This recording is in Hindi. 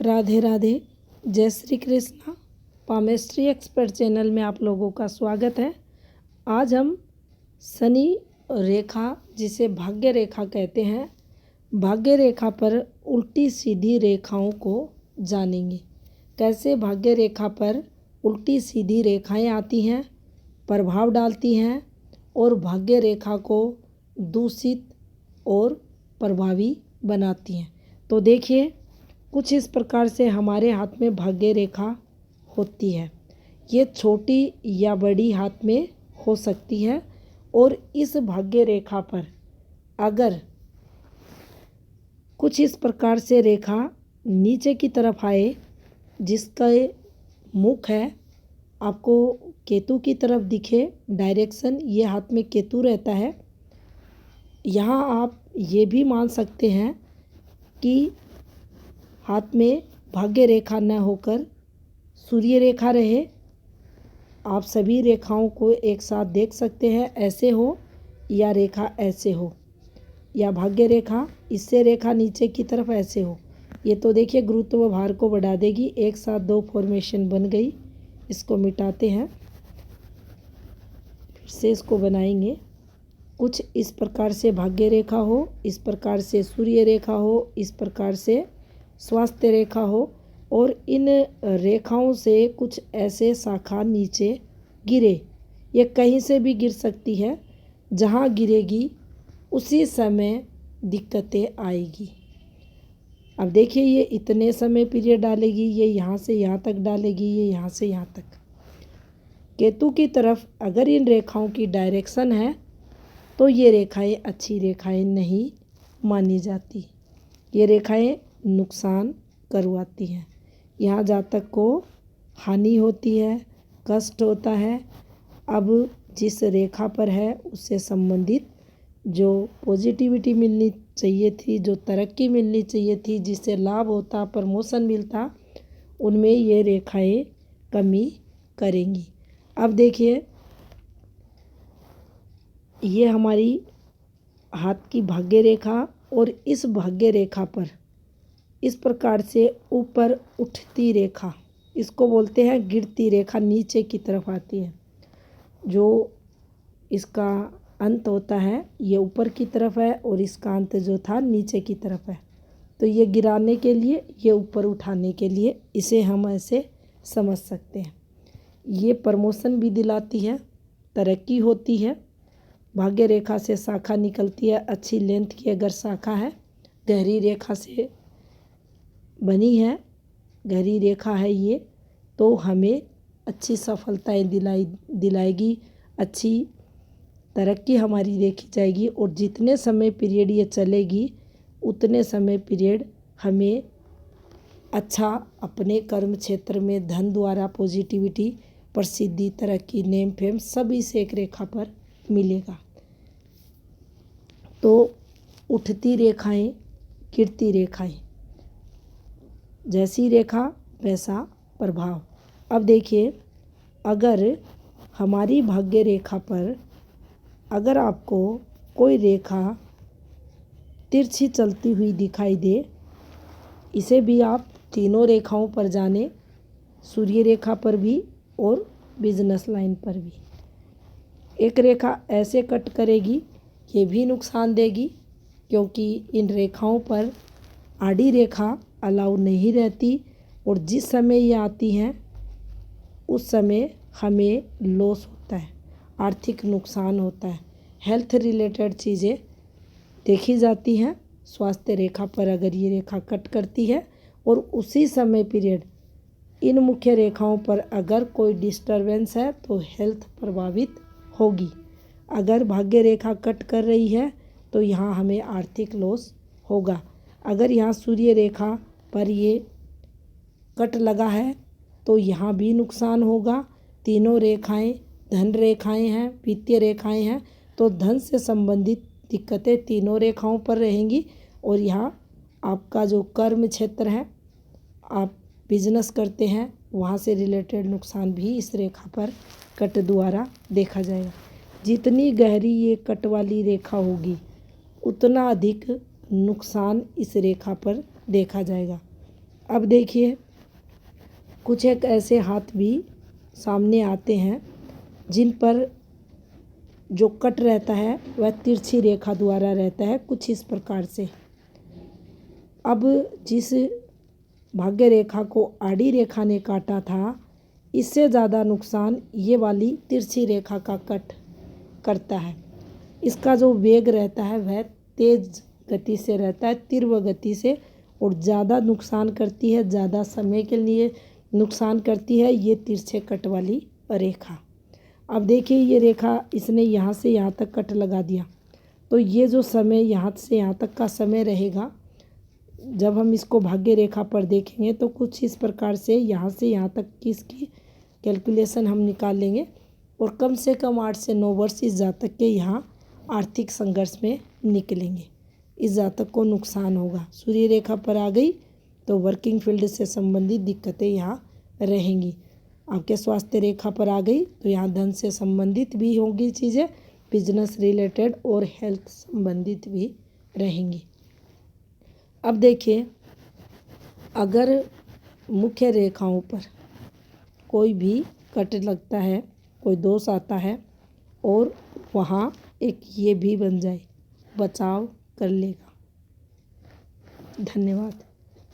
राधे राधे, जय Shri Krishna. Palmistry expert channel में आप लोगों का स्वागत है। आज हम शनि रेखा, जिसे भाग्य रेखा कहते हैं, भाग्य रेखा पर उल्टी सीधी रेखाओं को जानेंगे। कैसे भाग्य रेखा पर उल्टी सीधी रेखाएं आती हैं, प्रभाव डालती हैं और भाग्य रेखा को दूषित और प्रभावी बनाती हैं। तो देखिए, कुछ इस प्रकार से हमारे हाथ में भाग्य रेखा होती है। ये छोटी या बड़ी हाथ में हो सकती है और इस भाग्य रेखा पर अगर कुछ इस प्रकार से रेखा नीचे की तरफ आए, जिसका मुख है आपको केतु की तरफ दिखे, डायरेक्शन ये हाथ में केतु रहता है। यहाँ आप ये भी मान सकते हैं कि हाथ में भाग्य रेखा न होकर सूर्य रेखा रहे। आप सभी रेखाओं को एक साथ देख सकते हैं, ऐसे हो या रेखा ऐसे हो, या भाग्य रेखा इससे रेखा नीचे की तरफ ऐसे हो। ये तो देखिए गुरुत्व भार को बढ़ा देगी। एक साथ दो फॉर्मेशन बन गई। इसको मिटाते हैं, फिर से इसको बनाएंगे। कुछ इस प्रकार से भाग्य रेखा हो, इस प्रकार से सूर्य रेखा हो, इस प्रकार से स्वास्थ्य रेखा हो, और इन रेखाओं से कुछ ऐसे शाखा नीचे गिरे। ये कहीं से भी गिर सकती है, जहाँ गिरेगी उसी समय दिक्कतें आएगी। अब देखिए, ये इतने समय पीरियड डालेगी, ये यहाँ से यहाँ तक डालेगी, ये यहाँ से यहाँ तक। केतु की तरफ अगर इन रेखाओं की डायरेक्शन है तो ये रेखाएं अच्छी रेखाएं नहीं मानी जाती। ये रेखाएं नुकसान करवाती हैं। यहाँ जातक को हानि होती है, कष्ट होता है। अब जिस रेखा पर है उससे संबंधित जो पॉजिटिविटी मिलनी चाहिए थी, जो तरक्की मिलनी चाहिए थी, जिससे लाभ होता, प्रमोशन मिलता, उनमें ये रेखाएं कमी करेंगी। अब देखिए, ये हमारी हाथ की भाग्य रेखा, और इस भाग्य रेखा पर इस प्रकार से ऊपर उठती रेखा, इसको बोलते हैं गिरती रेखा, नीचे की तरफ आती है। जो इसका अंत होता है ये ऊपर की तरफ है और इसका अंत जो था नीचे की तरफ है। तो ये गिराने के लिए, ये ऊपर उठाने के लिए, इसे हम ऐसे समझ सकते हैं। ये प्रमोशन भी दिलाती है, तरक्की होती है। भाग्य रेखा से शाखा निकलती है, अच्छी लेंथ की अगर शाखा है, गहरी रेखा से बनी है, गहरी रेखा है ये, तो हमें अच्छी सफलताएं दिलाएगी, अच्छी तरक्की हमारी देखी जाएगी। और जितने समय पीरियड ये चलेगी उतने समय पीरियड हमें अच्छा अपने कर्म क्षेत्र में धन द्वारा पॉजिटिविटी, प्रसिद्धि, तरक्की, नेम फेम सभी से एक रेखा पर मिलेगा। तो उठती रेखाएं, गिरती रेखाएं, जैसी रेखा वैसा प्रभाव। अब देखिए, अगर हमारी भाग्य रेखा पर अगर आपको कोई रेखा तिरछी चलती हुई दिखाई दे, इसे भी आप तीनों रेखाओं पर जाने, सूर्य रेखा पर भी और बिजनेस लाइन पर भी। एक रेखा ऐसे कट करेगी, ये भी नुकसान देगी, क्योंकि इन रेखाओं पर आड़ी रेखा अलाउ नहीं रहती, और जिस समय ये आती हैं उस समय हमें लॉस होता है, आर्थिक नुकसान होता है, हेल्थ रिलेटेड चीज़ें देखी जाती हैं। स्वास्थ्य रेखा पर अगर ये रेखा कट करती है और उसी समय पीरियड इन मुख्य रेखाओं पर अगर कोई डिस्टरबेंस है तो हेल्थ प्रभावित होगी। अगर भाग्य रेखा कट कर रही है तो यहाँ हमें आर्थिक लॉस होगा। अगर यहाँ सूर्य रेखा पर ये कट लगा है तो यहाँ भी नुकसान होगा। तीनों रेखाएं धन रेखाएं हैं, वित्तीय रेखाएं हैं, तो धन से संबंधित दिक्कतें तीनों रेखाओं पर रहेंगी। और यहाँ आपका जो कर्म क्षेत्र है, आप बिजनेस करते हैं, वहाँ से रिलेटेड नुकसान भी इस रेखा पर कट द्वारा देखा जाएगा। जितनी गहरी ये कट वाली रेखा होगी उतना अधिक नुकसान इस रेखा पर देखा जाएगा। अब देखिए कुछ एक ऐसे हाथ भी सामने आते हैं जिन पर जो कट रहता है वह तिरछी रेखा द्वारा रहता है, कुछ इस प्रकार से। अब जिस भाग्य रेखा को आड़ी रेखा ने काटा था, इससे ज़्यादा नुकसान ये वाली तिरछी रेखा का कट करता है। इसका जो वेग रहता है वह तेज गति से रहता है, तीव्र गति से, और ज़्यादा नुकसान करती है, ज़्यादा समय के लिए नुकसान करती है ये तिरछे कट वाली रेखा। अब देखिए ये रेखा इसने यहाँ से यहाँ तक कट लगा दिया, तो ये जो समय यहाँ से यहाँ तक का समय रहेगा, जब हम इसको भाग्य रेखा पर देखेंगे तो कुछ इस प्रकार से यहाँ से यहाँ तक की इसकी कैलकुलेशन हम निकाल लेंगे, और कम से कम 8 से 9 वर्ष इस जातक के यहाँ आर्थिक संघर्ष में निकलेंगे। इस जातक को नुकसान होगा। सूर्य रेखा पर आ गई तो वर्किंग फील्ड से संबंधित दिक्कतें यहाँ रहेंगी। आपके स्वास्थ्य रेखा पर आ गई तो यहाँ धन से संबंधित भी होंगी चीज़ें, बिजनेस रिलेटेड और हेल्थ संबंधित भी रहेंगी। अब देखिए अगर मुख्य रेखाओं पर कोई भी कट लगता है, कोई दोष आता है और वहाँ एक ये भी बन जाए, बचाव कर लेगा। धन्यवाद।